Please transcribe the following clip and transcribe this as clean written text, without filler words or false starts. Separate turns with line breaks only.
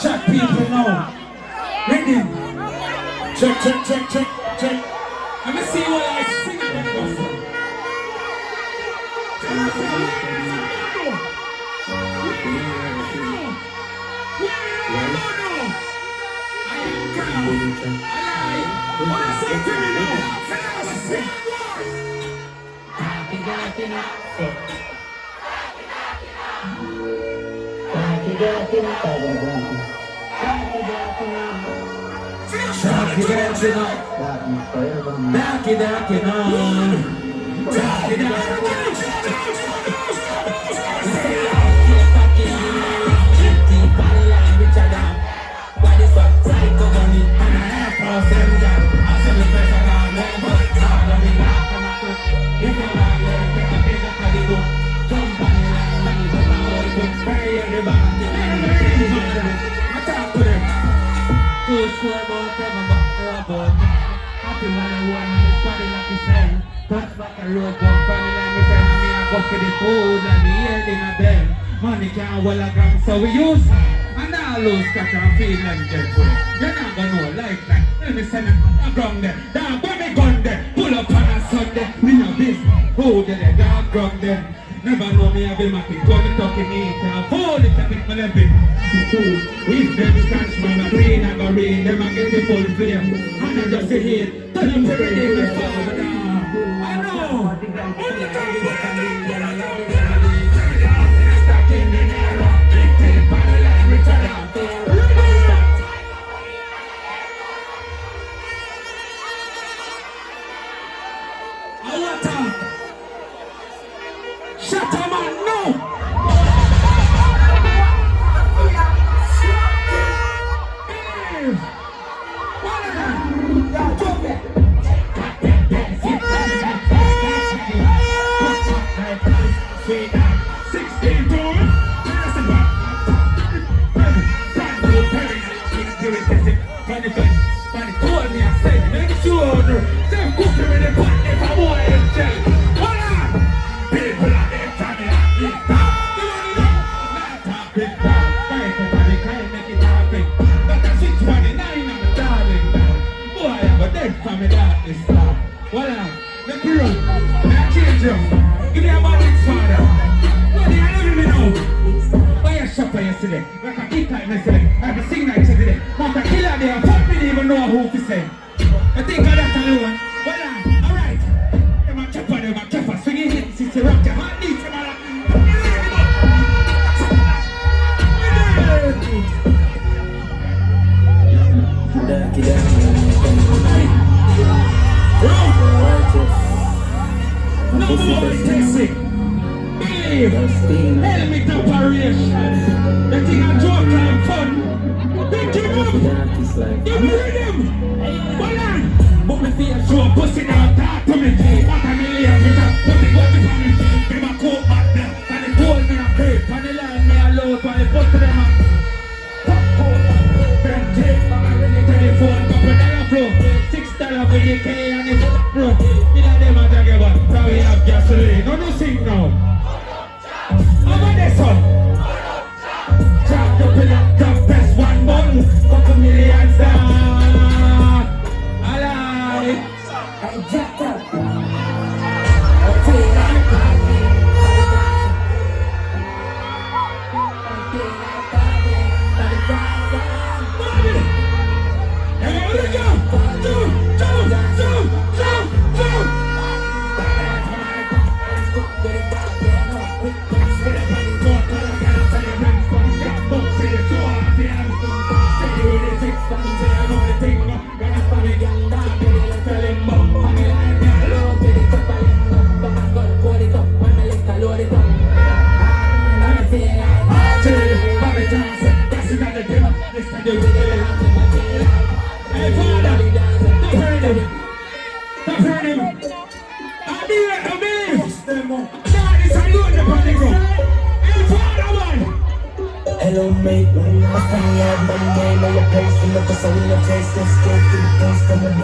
Check people now. Ready? Check, check, check, check, check. Let me see what I sing in the gospel. I am proud. I lie. What I say to me now? Happy when I won his body like he said. Touch back a road, but funny like me say, me I go for the food and the head in a bed. Money can't well a gram, so we use. And now lose catch and feel them dead for it. You're not gonna know like that. Let me send a ground there. Dog, when me gun there. Pull up on a Sunday. Me know this. Who did the dog ground there? Never know me have a mapping. Go me talking it. And hold it a bit, my left it. If them scratch man a green, I go read. Them a get the full flame. And I just say hate. Tell them to ready my father. I know. Only time you can leave. Starting in the era. Big tape on the line. Return out there. Shut up, man, no! Give me a body, father. Steve. Helmet operation. The thing a joke like fun. Pick him up. Give me rhythm. Hold on. But me feel so pussy now talk to me. What a million with a pussy what the funny. Give me a coat back there. And they told me a crate. And they line me a load. And they put to them up. Top coat. Then take. I'm ready telephone. Couple dollar flow. $6 for the K and the bro. You know them a talk about. So we have gasoline. No sing now. Over there son. Drop the pillow. Top best one button. Couple millions down. Alive.
Hey, jacked up.
Hello mate, my friend had my name on your place, and look us all in the taste, let's go to the place, come on.